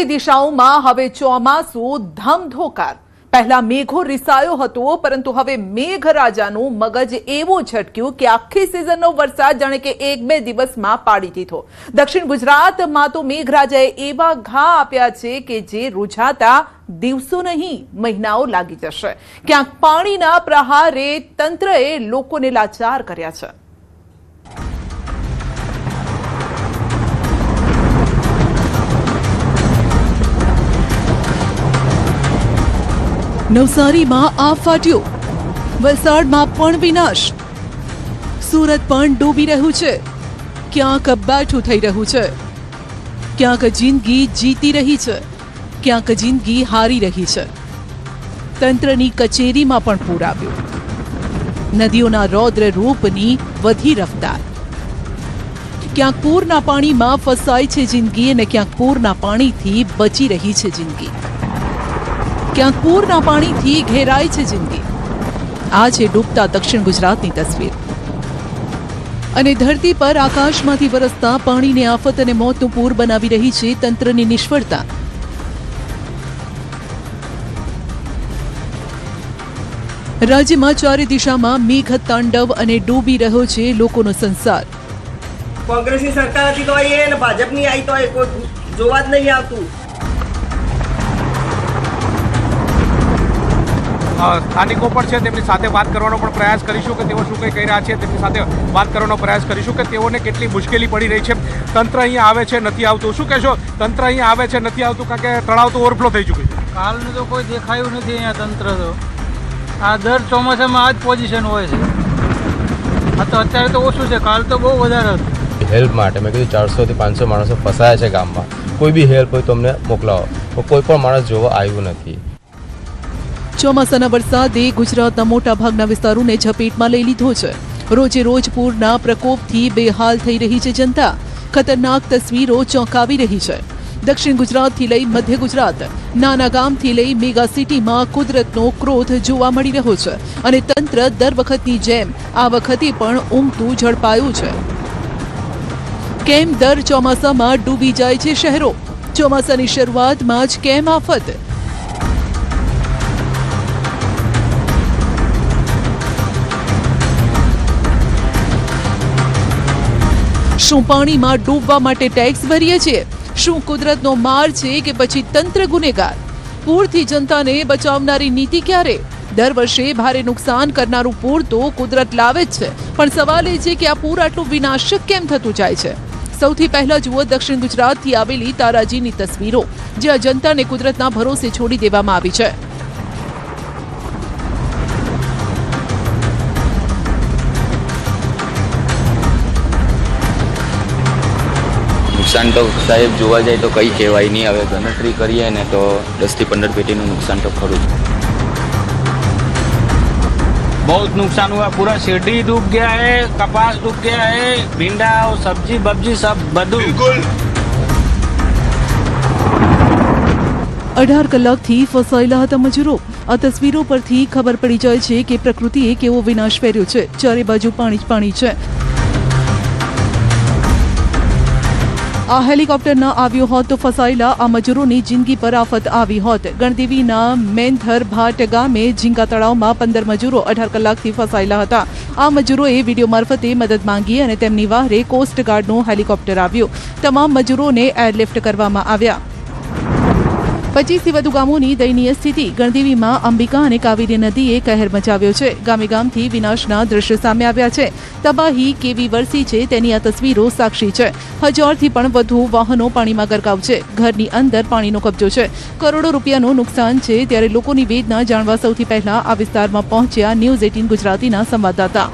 ચારે દિશાઓમાં હવે ચોમાસું ધમધોકાર। પહેલા મેઘો રિસાયો હતો, પરંતુ હવે મેઘરાજાનું મગજ એવું છટક્યું કે આખી સિઝનનો વરસાદ જાણે કે 1-2 દિવસમાં પાડી દીધો। દક્ષિણ ગુજરાતમાં તો મેઘરાજાએ એવા ઘા આપ્યા છે કે જે રૂઝાતા દિવસો નહીં મહિનાઓ લાગી જશે। ક્યાંક પાણીના પ્રહારે તંત્રએ લોકોને લાચાર કર્યા છે। નવસારીમાં આ ફાટ્યું, વલસાડમાં પણ વિનાશ, સુરત પણ ડૂબી રહ્યું છે। ક્યાંક બેઠું થઈ રહ્યું છે, ક્યાંક જિંદગી જીતી રહી છે, ક્યાંક જિંદગી હારી રહી છે। તંત્રની કચેરીમાં પણ પૂર આવ્યું, નદીઓના રૌદ્ર રૂપની વધી રફતાર। ક્યાંક પૂરના પાણીમાં ફસાય છે જિંદગી અને ક્યાંક પૂરના પાણીથી બચી રહી છે જિંદગી। ક્યાંક પૂરના પાણીથી ઘેરાય છે જિંદગી। આ છે ડૂબતા દક્ષિણ ગુજરાતની તસવીર। અને ધરતી પર આકાશમાંથી વરસતા પાણીને આફત અને મોતનું પૂર બનાવી રહી છે તંત્રની નિષ્ફળતા। રાજ્યમાં ચારે દિશામાં મેઘ તાંડવ અને ડૂબી રહ્યો છે લોકોનો સંસાર। કોંગ્રેસની સરકાર હતી તો એ ને ભાજપની આવી તો કોઈ જોવા જ નહીં આવતું। સ્થાનિકો પણ છે, તેમની સાથે વાત કરવાનો પણ પ્રયાસ કરીશું કે તેઓ શું કંઈ કહી રહ્યા છે। તેમની સાથે વાત કરવાનો પ્રયાસ કરીશું કે તેઓને કેટલી મુશ્કેલી પડી રહી છે। તંત્ર અહીંયા આવે છે, નથી આવતું, શું કહેશો? તંત્ર અહીંયા આવે છે, નથી આવતું, કારણ કે તળાવ તો ઓવરફ્લો થઈ ચૂક્યું છે। કાલનું તો કોઈ દેખાયું નથી અહીંયા તંત્ર તો આ દર ચોમાસામાં આ જ પોઝિશન હોય છે। આ તો અત્યારે તો ઓછું છે, કાલ તો બહુ વધારે હતું। હેલ્પ માટે મેં કીધું 400 થી 500 માણસો ફસાયા છે ગામમાં, કોઈ બી હેલ્પ હોય તો અમને મોકલાવો, તો કોઈ પણ માણસ જોવા આવ્યું નથી। ચોમાસાના વરસાદે ગુજરાતના મોટા ભાગના વિસ્તારોને ઝપેટમાં લઈ લીધો છે। રોજે રોજ પૂરના પ્રકોપથી બેહાલ થઈ રહી છે જનતા। ખતરનાક તસવીરો ચોંકાવી રહી છે। દક્ષિણ ગુજરાતથી લઈ મધ્ય ગુજરાત, નાના ગામથી લઈ મેગા સિટીમાં કુદરતનો ક્રોધ જોવા મળી રહ્યો છે અને તંત્ર દર વખતની જેમ આ વખતે પણ ઊંઘતું ઝડપાયું છે। કેમ દર ચોમાસામાં ડૂબી જાય છે શહેરો? ચોમાસાની શરૂઆતમાં જ કેમ આફત? શું પાણીમાં ડૂબવા માટે ટેક્સ ભરીએ છીએ? શું કુદરતનો માર છે કે પછી તંત્ર ગુનેગાર? પૂરથી જનતાને બચાવનારી નીતિ ક્યારે? દર વર્ષે ભારે નુકસાન કરનારું પૂર તો કુદરત લાવે જ છે, પણ સવાલ એ છે કે આ પૂર આટલું વિનાશક કેમ થતું જાય છે? સૌથી પહેલા જુઓ દક્ષિણ ગુજરાતથી આવેલી તારાજીની તસવીરો, જ્યાં જનતાને કુદરતના ભરોસે છોડી દેવામાં આવી છે। નુકસાન તો સાહેબ જોવા જાય તો કંઈ કહેવાય નહીં। હવે ગણતરી કરીએ ને તો 10 થી 15 પેટીનું નુકસાન તો ખરું જ। बहुत नुकसान हुआ, पूरा सीढ़ी डूब गया है, कपास डूब गया है, भिंडा और सब्जी बब्जी सब બધું। 18 કલાકથી ફસાયેલા હતા મજૂરો। આ તસવીરો પરથી ખબર પડી જાય છે કે પ્રકૃતિએ કેવો વિનાશ ફેર્યો છે। ચારે બાજુ પાણી જ પાણી છે। આ હેલિકોપ્ટર ન આવ્યો હોત તો ફસાયેલા આ મજૂરોની જિંદગી પર આફત આવી હોત। ગણદેવીના મેંધર ભાટ ગામે ઝીંગા તળાવમાં 15 મજૂરો 18 કલાકથી ફસાયેલા હતા। આ મજૂરોએ વિડીયો મારફતે મદદ માંગી અને તેમની વહારે કોસ્ટગાર્ડનું હેલિકોપ્ટર આવ્યું। તમામ મજૂરોને એરલિફ્ટ કરવામાં આવ્યા। 25 થી વધુ ગામોની દયનીય સ્થિતિ। ગણદેવીમાં અંબિકા અને કાવેરી નદીએ કહેર મચાવ્યો છે। ગામે ગામથી વિનાશના દ્રશ્યો સામે આવ્યા છે। તબાહી કેવી વરસી છે તેની આ તસવીરો સાક્ષી છે। 1000 થી પણ વધુ વાહનો પાણીમાં ગરકાવ છે। ઘરની અંદર પાણીનો કબજો છે। કરોડો રૂપિયાનું નુકસાન છે। ત્યારે લોકોની વેદના જાણવા સૌથી પહેલા આ વિસ્તારમાં પહોંચ્યા ન્યૂઝ 18 ગુજરાતીના સંવાદદાતા।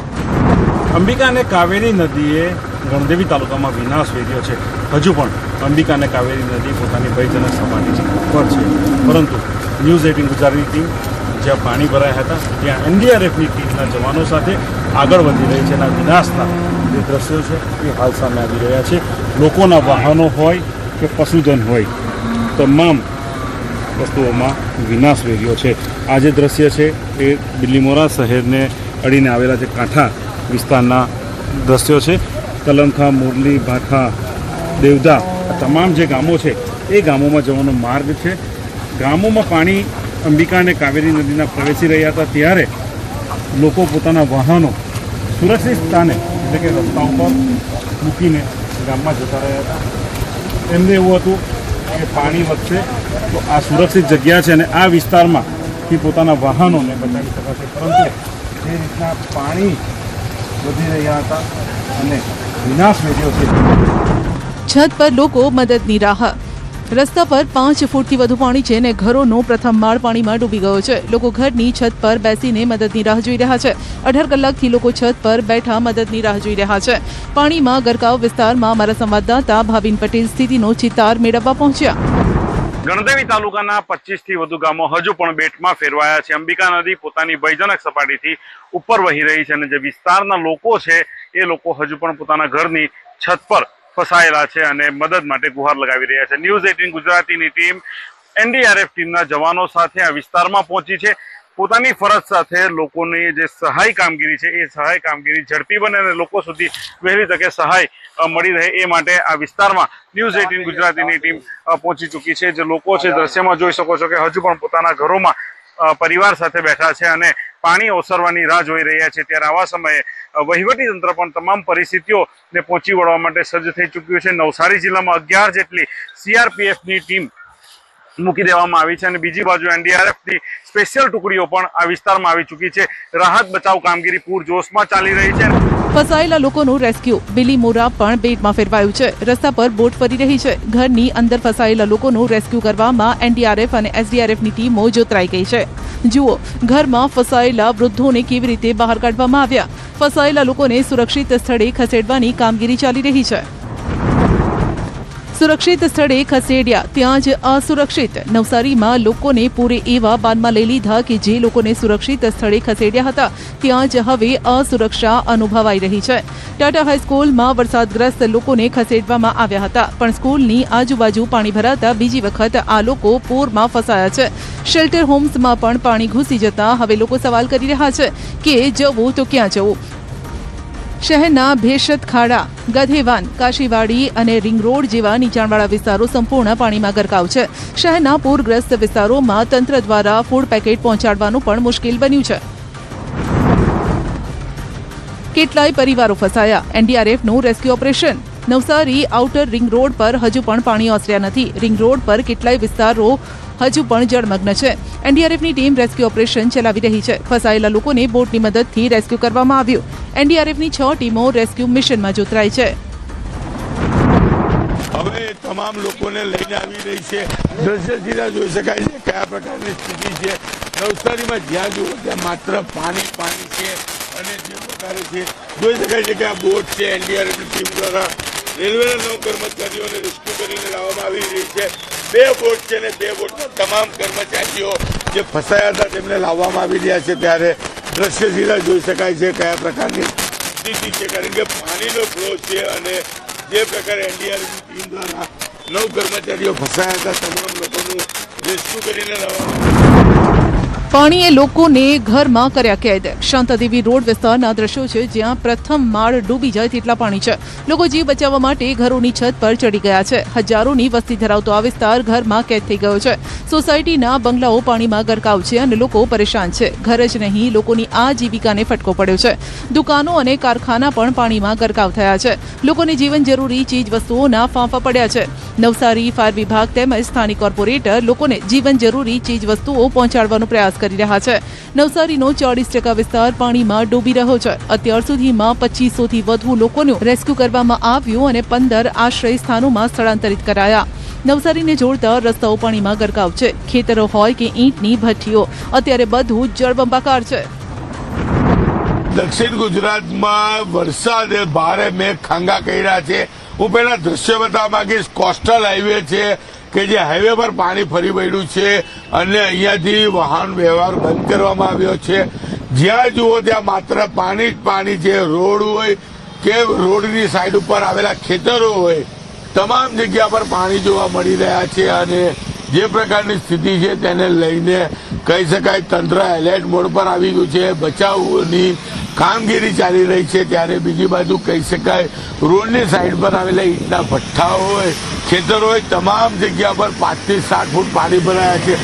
અંબિકા અને કાવેરી નદીએ ગણદેવી તાલુકામાં વિનાશ વેર્યો છે। હજુ પણ અંબિકા અને કાવેરી નદી પોતાની ભયજનક સપાટી પર છે, પરંતુ ન્યૂઝ 18 ગુજરાતની ટીમ જ્યાં પાણી ભરાયા હતા ત્યાં એનડીઆરએફની ટીમના જવાનો સાથે આગળ વધી રહી છે અને વિનાશના જે દ્રશ્યો છે એ હાલ સામે આવી રહ્યા છે। લોકોના વાહનો હોય કે પશુધન હોય, તમામ વસ્તુઓમાં વિનાશ વેર્યો છે। આ જે દ્રશ્ય છે એ બિલીમોરા શહેરને અડીને આવેલા જે કાંઠા વિસ્તારના દ્રશ્યો છે। કલમખા, મુરલી, ભાઠા, દેવદા તમામ જે ગામો છે એ ગામોમાં જવાનો માર્ગ છે. ગામોમાં પાણી અંબિકા અને કાવેરી નદીના પ્રવેશી રહ્યા હતા ત્યારે લોકો પોતાના વાહનો સુરક્ષિત સ્થાને એટલે કે રસ્તા ઉપર મૂકીને ગામમાં જતા રહ્યા હતા. એમને એવું હતું કે પાણી વધશે તો આ સુરક્ષિત જગ્યા છે અને આ વિસ્તારમાંથી પોતાના વાહનોને બચાવી શકાશે, પરંતુ જે રીતના પાણી વધી રહ્યા હતા અને વિનાશ વેર્યો છે. છત પર લોકો મદદની રાહ. રસ્તા પર 5 ફૂટથી વધુ પાણી છે અને ઘરોનો પ્રથમ માળ પાણીમાં ડૂબી ગયો છે. લોકો ઘરની છત પર બેસીને મદદની રાહ જોઈ રહ્યા છે. 18 કલાકથી લોકો છત પર બેઠા મદદની રાહ જોઈ રહ્યા છે. પાણીમાં ગરકાવ વિસ્તારમાં અમારા સંવાદદાતા ભાવિન પટેલ સ્થિતિનો ચિતાર મેળવવા પહોંચ્યા. ગણદેવી તાલુકાના 25થી વધુ ગામો હજુ પણ બેટમાં ફેરવાયા છે. અંબિકા નદી પોતાની ભયજનક સપાટીથી ઉપર વહી રહી છે અને જે વિસ્તારના લોકો છે એ લોકો હજુ પણ પોતાના ઘરની છત પર ફસાયેલા છે અને મદદ માટે ગુહાર લગાવી રહ્યા છે. ન્યૂઝ 18 ગુજરાતીની ટીમ NDRF ટીમના જવાનો સાથે આ વિસ્તારમાં પહોંચી છે. પોતાની ફરજ સાથે લોકોની જે સહાય કામગીરી છે એ સહાય કામગીરી ઝડપી બને અને લોકો સુધી વહેલી તકે સહાય મળી રહે એ માટે આ વિસ્તારમાં ન્યૂઝ 18 ગુજરાતીની ટીમ પહોંચી ચૂકી છે. જે લોકો છે દ્રશ્યમાં જોઈ શકો છો કે હજુ પણ પોતાના ઘરોમાં પરિવાર સાથે બેઠા છે અને પાણી ઓસરવાની રાહ જોઈ રહ્યા છે. ત્યારે આવા સમયે વહીવટી તંત્ર પણ તમામ પરિસ્થિતિઓને પહોંચી વળવા માટે સજ્જ થઈ ચૂક્યું છે. નવસારી જિલ્લામાં 11 જેટલી CRPFની ટીમ મૂકી દેવામાં આવી છે અને બીજી બાજુ NDRFની સ્પેશિયલ ટુકડીઓ પણ આ વિસ્તારમાં આવી ચૂકી છે. રાહત બચાવ કામગીરી પૂરજોશમાં ચાલી રહી છે. ફસાયેલા લોકોનું રેસ્ક્યુ. બિલીમોરા પણ બેટમાં ફેરવાયું છે. રસ્તા પર બોટ ફરી રહી છે. ઘરની અંદર ફસાયેલા લોકોનું રેસ્ક્યુ કરવામાં NDRF અને SDRFની ટીમો જોતરાઈ ગઈ છે. જુઓ, ઘરમાં ફસાયેલા વૃદ્ધોને કેવી રીતે બહાર કાઢવામાં આવ્યા. ફસાયેલા લોકોને સુરક્ષિત સ્થળે ખસેડવાની કામગીરી ચાલી રહી છે. સુરક્ષિત સ્થળે ખસેડ્યા ત્યાં જ અસુરક્ષિત. નવસારીમાં લોકોને પૂરે એવા બાનમાં લઈ લીધા કે જે લોકોને સુરક્ષિત સ્થળે ખસેડ્યા હતા ત્યાં જ હવે અસુરક્ષા અનુભવાઈ રહી છે. ટાટા હાઈસ્કૂલમાં વરસાદગ્રસ્ત લોકોને ખસેડવામાં આવ્યા હતા પણ સ્કૂલની આજુબાજુ પાણી ભરાતા બીજી વખત આ લોકો પૂરમાં ફસાયા છે. શેલ્ટર હોમ્સમાં પણ પાણી ઘૂસી જતા હવે લોકો સવાલ કરી રહ્યા છે કે જવું તો ક્યાં જવું. શહેરના ભેશત ખાડા, ગધેવાન, કાશીવાડી અને રિંગ રોડ જેવા નીચાણવાળા વિસ્તારો સંપૂર્ણ પાણીમાં ગરકાવ છે. શહેરના પૂરગ્રસ્ત વિસ્તારોમાં તંત્ર દ્વારા ફૂડ પેકેટ પહોંચાડવાનું પણ મુશ્કેલ બન્યું છે. કેટલાય પરિવારો ફસાયા. NDRFનું rescue operation. Navsari outer ring road પર હજુ પણ પાણી ઓસર્યા નથી. રિંગ રોડ પર કેટલાય વિસ્તારો હજુ પણ જળમગ્ન છે. NDRFની ટીમ રેસ્ક્યુ ઓપરેશન ચલાવી રહી છે. ફસાયેલા લોકોને બોટની મદદથી રેસ્ક્યુ કરવામાં આવ્યું. NDRFની 6 ટીમો રેસ્ક્યુ મિશનમાં જોતરાઈ છે. હવે તમામ લોકોને લઈને આવી રહી છે. દ્રશ્યથી જોઈ શકાય છે કયા પ્રકારની સ્થિતિ છે. નવસારીમાં જ્યાં જુઓ ત્યાં માત્ર પાણી પાણી છે અને જે પ્રકારે છે જોઈ શકાય છે કે આ બોટ છે NDRFની ટીમ દ્વારા રેલવેના 9 કર્મચારીઓને રેસ્ક્યુ કરીને લાવવામાં આવી રહી છે. 2 બોટ છે ને 2 બોટના તમામ કર્મચારીઓ જે ફસાયા હતા તેમને લાવવામાં આવી રહ્યા છે. ત્યારે દ્રશ્ય સીધા જોઈ શકાય છે કયા પ્રકારની સ્થિતિ છે કારણ કે પાણીનો ફ્લો છે અને જે પ્રકારે NDRFની ટીમ દ્વારા 9 કર્મચારીઓ ફસાયા હતા તમામ લોકોનું રેસ્ક્યુ કરીને લાવવામાં. પાણીએ લોકોને ઘરમાં કર્યા કેદ. શાંતાદેવી રોડ વિસ્તારના દ્રશ્યો છે જ્યાં પ્રથમ માળ ડૂબી જાય તેટલા પાણી છે. લોકો જીવ બચાવવા માટે ઘરોની છત પર ચડી ગયા છે. હજારોની વસ્તી ધરાવતો આ વિસ્તાર ઘરમાં કેદ થઈ ગયો છે. સોસાયટીના બંગલાઓ પાણીમાં ગરકાવ છે અને લોકો પરેશાન છે. ઘર જ નહીં, લોકોની આજીવિકાને ફટકો પડ્યો છે. દુકાનો અને કારખાના પણ પાણીમાં ગરકાવ થયા છે. લોકોને જીવન જરૂરી ચીજ વસ્તુઓના ફાંફા પડ્યા છે. નવસારી ફાયર વિભાગ તેમજ સ્થાનિક કોર્પોરેટર લોકોને જીવન જરૂરી ચીજ વસ્તુઓ પહોંચાડવાનો પ્રયાસ કરી રહ્યા છે. નવસારીનો 40% વિસ્તાર પાણીમાં ડૂબી રહ્યો છે. અત્યાર સુધીમાં 2500થી વધુ લોકોનું રેસ્ક્યુ કરવામાં આવ્યું અને 15 આશ્રય સ્થાનોમાં સ્થળાંતરિત કરાયા. નવસારીને જોડતા રસ્તાઓ પાણીમાં ગરકાવ છે. ખેતરો હોય કે ઈંટની ભઠ્ઠીઓ, અત્યારે બધું જળબંબાકાર છે. દક્ષિણ ગુજરાતમાં વરસાદે ભારે મેઘ ખાંગા કર્યા છે. હું પહેલા દ્રશ્ય બતાવવા માંગીશ. કોસ્ટલ હાઈવે છે કે જે હાઈવે પર પાણી ફરી વળ્યું છે અને અહીંયાથી વાહન વ્યવહાર બંધ કરવામાં આવ્યો છે. જ્યાં જુઓ ત્યાં માત્ર પાણી જ પાણી છે. રોડ હોય કે રોડની સાઈડ ઉપર આવેલા ખેતરો હોય, તમામ જગ્યા પર પાણી જોવા મળી રહ્યા છે અને જે પ્રકારની સ્થિતિ છે તેને લઈને કહી શકાય તંત્ર એલર્ટ મોડ પર આવી ગયું છે. બચાવની કામગીરી ચાલી રહી છે ત્યારે બીજી બાજુ કહી શકાય રોડની સાઈડ પર આવેલા ઈંટના ભઠ્ઠા હોય, ખેતરો હોય, તમામ જગ્યા પર 5 થી 7 ફૂટ પાણી ભરાયા છે.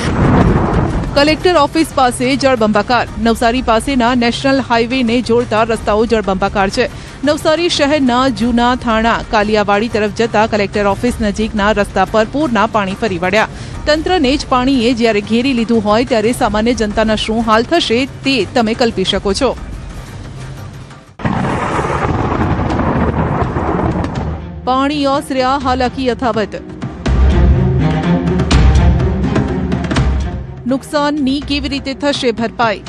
કલેક્ટર ઓફિસ પાસે જળબંબાકાર. નવસારી પાસેના નેશનલ હાઈવેને જોડતા રસ્તાઓ જળબંબાકાર છે. નવસારી શહેરના જૂના થાણા કાલિયાવાડી તરફ જતા કલેક્ટર ઓફિસ નજીકના રસ્તા પર પૂરના પાણી ફરી વળ્યા. તંત્રને જ પાણીએ જ્યારે ઘેરી લીધું હોય ત્યારે સામાન્ય જનતાના શું હાલ થશે તે તમે કલ્પી શકો છો. પાણી ઓસર્યા, હાલાકી યથાવત. નુકસાનની કેવી રીતે થશે ભરપાઈ?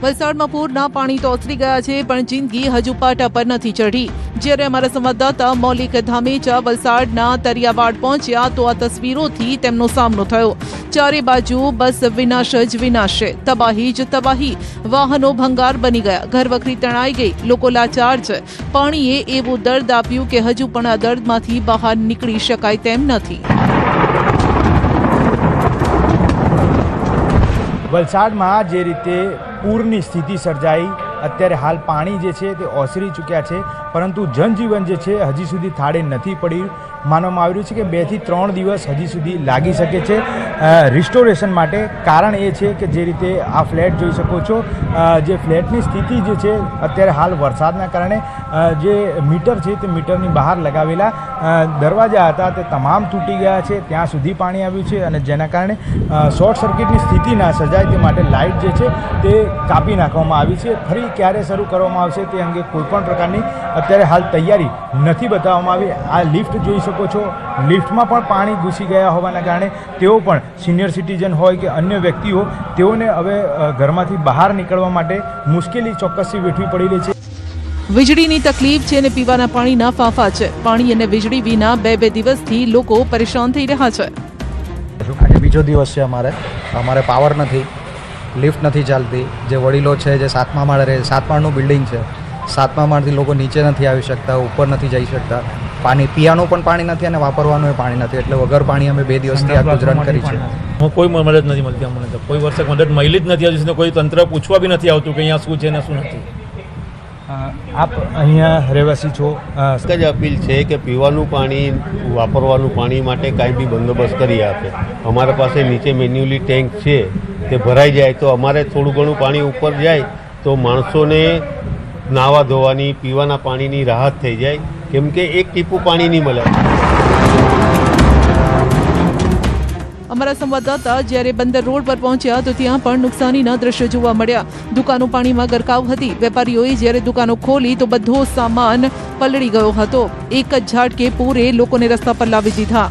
વલસાડમાં પૂરના પાણી તો ઓસરી ગયા છે પણ જિંદગી હજુ પાટા પર નથી ચઢી. જ્યારે અમારા સંવાદદાતા મૌલિક ધામેચા વલસાડના તરિયાવાડ પહોંચ્યા તો આ તસવીરોથી તેમનો સામનો થયો. ચારે બાજુ બસ વિનાશ જ વિનાશ છે, તબાહી જ તબાહી. વાહનો ભંગાર બની ગયા, ઘરવખરી તણાઈ ગઈ, લોકો લાચાર છે. પાણીએ એવું દર્દ આપ્યું કે હજુ પણ આ દર્દમાંથી બહાર નીકળી શકાય તેમ નથી. વલસાડમાં જે રીતે પૂરની સ્થિતિ સર્જાઈ, અત્યારે હાલ પાણી જે છે તે ઓસરી ચૂક્યા છે, પરંતુ જનજીવન જે છે હજી સુધી થાળે નથી પડી. માનવામાં આવી રહ્યું છે કે 2 થી 3 દિવસ હજી સુધી લાગી શકે છે રિસ્ટોરેશન માટે. કારણ એ છે કે જે રીતે આ ફ્લેટ જોઈ શકો છો, જે ફ્લેટની સ્થિતિ જે છે અત્યારે હાલ વરસાદના કારણે જે મીટર છે તે મીટરની બહાર લગાવેલા દરવાજા હતા તે તમામ તૂટી ગયા છે. ત્યાં સુધી પાણી આવ્યું છે અને જેના કારણે શોર્ટ સર્કિટની સ્થિતિ ના સર્જાય તે માટે લાઇટ જે છે તે કાપી નાખવામાં આવી છે. ફરી ક્યારે શરૂ કરવામાં આવશે તે અંગે કોઈપણ પ્રકારની અત્યારે હાલ તૈયારી નથી બતાવવામાં આવી. આ લિફ્ટ જોઈ શકો છો, લિફ્ટમાં પણ પાણી ઘૂસી ગયા હોવાના કારણે તેઓ પણ સિનિયર સિટીઝન હોય કે અન્ય વ્યક્તિઓ, તેઓને હવે ઘરમાંથી બહાર નીકળવા માટે મુશ્કેલી ચોક્કસથી વેઠવી પડી રહી છે. વીજળીની તકલીફ છે અને પીવાના પાણીના ફાંફા છે. પાણી અને વીજળી વિના 2 દિવસથી લોકો પરેશાન થઈ રહ્યા છે. આજે બીજો દિવસ છે અમારે પાવર નથી, લિફ્ટ નથી ચાલતી. જે વડીલો છે જે 7મા માળે રહે, 7 માળનું બિલ્ડિંગ છે, 7મા માળથી લોકો નીચે નથી આવી શકતા, ઉપર નથી જઈ શકતા. પાણી પીવાનું પણ પાણી નથી અને વાપરવાનું પાણી નથી, એટલે વગર પાણી અમે 2 દિવસથી આ ગુજરાન કરી છે. કોઈ મદદ નથી મળતી અમને તો, કોઈ વર્ષે મદદ મળી જ નથી. હજુ સુધી કોઈ તંત્ર પૂછવા બી નથી આવતું કે અહીંયા શું છે ને શું નથી. આપ અહીંયા રહેવાસી છો, એક જ અપીલ છે કે પીવાનું પાણી, વાપરવાનું પાણી માટે કાંઈ બી બંદોબસ્ત કરી આપે. અમારા પાસે નીચે મેન્યુઅલી ટેન્ક છે, તે ભરાઈ જાય તો અમારે થોડું ઘણું પાણી ઉપર જાય તો માણસોને નાહવા ધોવાની, પીવાના પાણીની રાહત થઈ જાય, કેમ કે એક ટીપું પાણી નહીં મળે. અમારા સંવાદદાતા જ્યારે બંદર રોડ પર પહોંચ્યા તો ત્યાં પણ નુકસાનીના દ્રશ્યો જોવા મળ્યા. દુકાનો પાણીમાં ગરકાવ હતી. વેપારીઓએ જ્યારે દુકાનો ખોલી તો બધો સામાન પલળી ગયો હતો. એક જ ઝાટકે પૂરે લોકોને રસ્તા પર લાવી દીધા.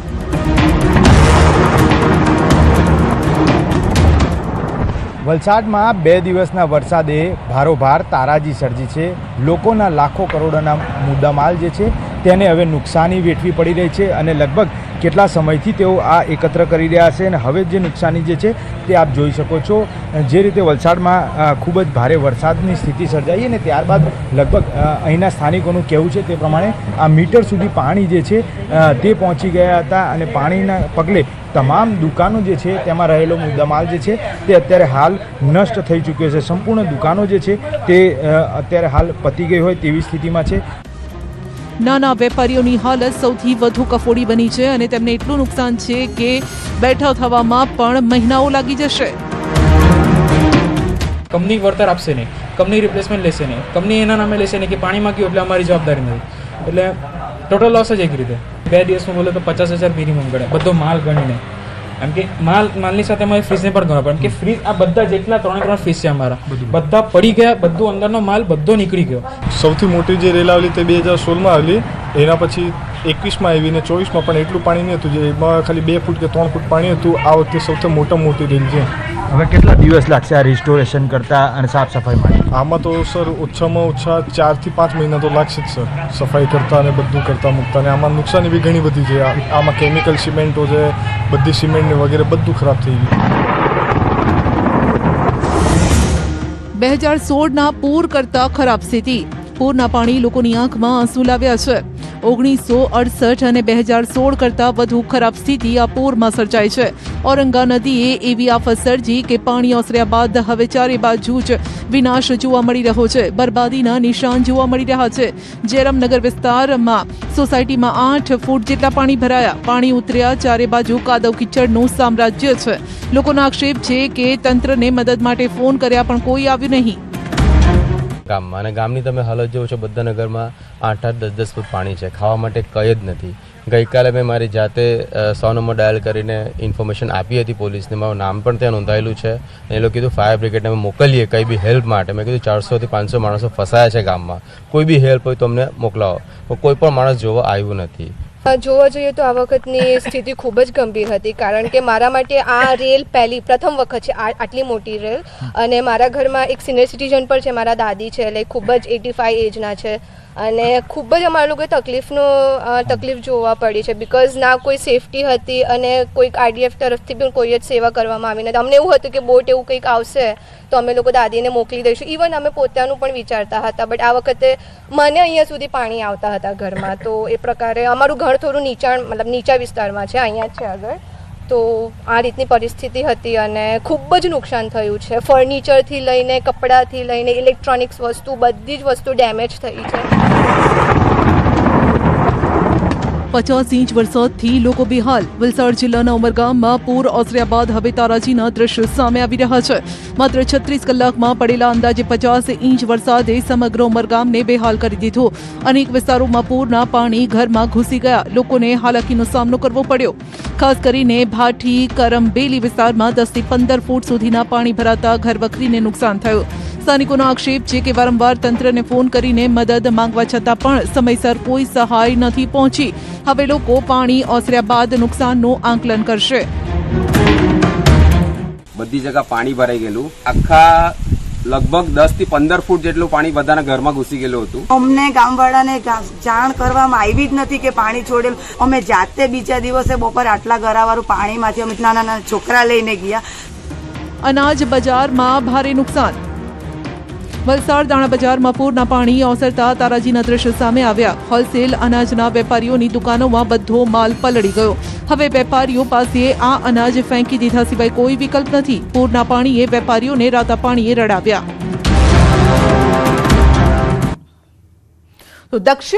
વલસાડમાં 2 દિવસના વરસાદે ભારોભાર તારાજી સર્જી છે. લોકોના લાખો કરોડોના મુદ્દામાલ જે છે તેને હવે નુકસાની વેઠવી પડી રહી છે અને લગભગ કેટલા સમયથી તેઓ આ એકત્ર કરી રહ્યા છે અને હવે જે નુકસાની જે છે તે આપ જોઈ શકો છો. જે રીતે વલસાડમાં ખૂબ જ ભારે વરસાદની સ્થિતિ સર્જાઈ અને ત્યારબાદ લગભગ અહીંના સ્થાનિકોનું કહેવું છે તે પ્રમાણે આ મીટર સુધી પાણી જે છે તે પહોંચી ગયા હતા અને પાણીના પગલે તમામ દુકાનો જે છે તેમાં રહેલો મુદ્દામાલ જે છે તે અત્યારે હાલ નષ્ટ થઈ ચૂક્યો છે. સંપૂર્ણ દુકાનો જે છે તે અત્યારે હાલ પતી ગઈ હોય તેવી સ્થિતિમાં છે. નાના વેપારીઓની હાલત સૌથી વધુ કફોડી બની છે અને તેમને એટલું નુકસાન છે કે બેઠા થવામાં પણ મહિનાઓ લાગી જશે. કંપની વળતર આપશે નહીં, કંપની રિપ્લેસમેન્ટ લેશે નહીં, કંપની એના નામે લેશે નહીં કે પાણીમાં ગયું એટલે અમારી જવાબદારી નથી. એટલે ટોટલ લોસ જ એક રીતે. 2 દિવસમાં બોલે તો 50,000 મિનિમમ ગણે, બધો માલ ગણીને. એમ કે માલની સાથે અમારે ફ્રીજને પણ ગણવા પડે, કે ફ્રીજ આ બધા જેટલા 3 ફ્રીજ છે અમારા, બધા પડી ગયા, બધો અંદરનો માલ બધો નીકળી ગયો. સૌથી મોટી જે રેલ આવેલી તે 2016માં આવેલી, એના પછી 21માં આવી ને 24માં પણ એટલું પાણી નહીં હતું. જેમાં ખાલી 2 ફૂટ કે 3 ફૂટ પાણી હતું. આ વખતે સૌથી મોટી રેલ છે. હવે કેટલા દિવસ લાગશે આ રિસ્ટોરેશન કરતા અને સાફ સફાઈ માટે? આમાં તો સર ઓછામાં ઓછા 4 થી 5 મહિના તો લાગશે જ સર, સફાઈ કરતા અને બધું કરતા મૂકતા. અને આમાં નુકસાની બી ઘણી બધી છે. આમાં કેમિકલ સિમેન્ટો છે, બધી સિમેન્ટ ને વગેરે બધું ખરાબ થઈ ગયું. 2016ના પૂર કરતા ખરાબ સ્થિતિ. પૂરના પાણી લોકોની આંખમાં આંસુ લાવ્યા છે. 1968 અને 2016 કરતાં વધુ ખરાબ સ્થિતિ આ પૂરમાં સર્જાઈ છે. ઔરંગા નદીએ એવી આફત સર્જી કે પાણી ઓસર્યા બાદ હવે ચારે બાજુ જ વિનાશ જોવા મળી રહ્યો છે. બરબાદીના નિશાન જોવા મળી રહ્યા છે. જયરામનગર વિસ્તારમાં સોસાયટીમાં 8 ફૂટ જેટલા પાણી ભરાયા. પાણી ઉતર્યા, ચારે બાજુ કાદવ કિચડનું સામ્રાજ્ય છે. લોકોનો આક્ષેપ છે કે તંત્રને મદદ માટે ફોન કર્યા પણ કોઈ આવ્યું નહીં. ગામમાં અને ગામની તમે હાલત જોવો છો, બધા નગરમાં 8-8, 10-10 ફૂટ પાણી છે. ખાવા માટે કંઈ જ નથી. ગઈકાલે મેં મારી જાતે 100 નંબર ડાયલ કરીને ઇન્ફોર્મેશન આપી હતી પોલીસને. મારું નામ પણ ત્યાં નોંધાયેલું છે. એ લોકો કીધું ફાયર બ્રિગેડને અમે મોકલીએ કંઈ બી હેલ્પ માટે. મેં કીધું 400 થી 500 માણસો ફસાયા છે ગામમાં, કોઈ બી હેલ્પ હોય તો અમને મોકલાવો. કોઈ પણ માણસ જોવા આવ્યું નથી. જોવા જઈએ તો આ વખતની સ્થિતિ ખૂબ જ ગંભીર હતી, કારણ કે મારા માટે આ રેલ પ્રથમ વખત છે, આટલી મોટી રેલ. અને મારા ઘરમાં એક સિનિયર સિટીઝન પર છે, મારા દાદી છે, એટલે ખૂબ જ 85 એજના છે. અને ખૂબ જ અમારા લોકોએ તકલીફ જોવા પડી છે, બિકોઝ ના કોઈ સેફટી હતી અને કોઈક IDF તરફથી પણ કોઈ જ સેવા કરવામાં આવી નથી. અમને એવું હતું કે બોટ એવું કંઈક આવશે તો અમે લોકો દાદીને મોકલી દઈશું. ઇવન અમે પોતાનું પણ વિચારતા હતા, બટ આ વખતે મને અહીંયા સુધી પાણી આવતા હતા ઘરમાં. તો એ પ્રકારે અમારું ઘર થોડું નીચા વિસ્તારમાં છે, અહીંયા જ છે આગળ. તો આ રીતની પરિસ્થિતિ હતી અને ખૂબ જ નુકસાન થયું છે. ફર્નિચરથી લઈને, કપડાથી લઈને, ઇલેક્ટ્રોનિક્સ વસ્તુ, બધી જ વસ્તુ ડેમેજ થઈ છે. 50 ઇંચ વરસાદથી લોકો બેહાલ. વલસાડ જિલ્લાના ઉમરગામમાં પૂર ઓસર્યા બાદ હવે તારાજીના દ્રશ્યો સામે આવી રહ્યા છે. માત્ર 36 કલાકમાં પડેલા અંદાજે 50 ઇંચ વરસાદે સમગ્ર ઉમરગામને બેહાલ કરી દીધું. અનેક વિસ્તારોમાં પૂરના પાણી ઘરમાં ઘૂસી ગયા. લોકોને હાલાકીનો સામનો કરવો પડ્યો. ખાસ કરીને ભાઠી કરમબેલી વિસ્તારમાં 10 થી 15 ફૂટ સુધીના પાણી ભરાતા ઘરવખરીને નુકસાન થયું. સ્થાનિકોનો આક્ષેપ છે કે વારંવાર તંત્રને ફોન કરીને મદદ માંગવા છતાં પણ સમયસર કોઈ સહાય નથી પહોંચી. હવે લોકો પાણી ઓસર્યા બાદ નુકસાનનું આંકલન કરશે. બધી જગ્યા પાણી ભરાઈ ગયેલું. આખા લગભગ 10 થી 15 ફૂટ જેટલું પાણી બધાના ઘરમાં ઘૂસી ગયેલું હતું. અમને ગામવાળાને જાણ કરવામાં આવી જ નથી કે પાણી છોડેલું. અમે જાતે બીજા દિવસે બપોરે આટલા ગરાવાળું પાણીમાંથી અમે નાના છોકરા લઈને ગયા. અનાજ બજારમાં ભારે નુકસાન. વલસાડ દાણા બજારમાં પૂરના પાણી ઓસરતા તારાજીના દ્રશ્યો સામે આવ્યા. હોલસેલ અનાજના વેપારીઓની દુકાનોમાં બધો માલ પલળી ગયો. હવે વેપારીઓ પાસે આ અનાજ ફેંકી દીધા સિવાય કોઈ વિકલ્પ નથી. પૂરના પાણીએ વેપારીઓને રાતા પાણીએ રડાવ્યા. તો દક્ષિણ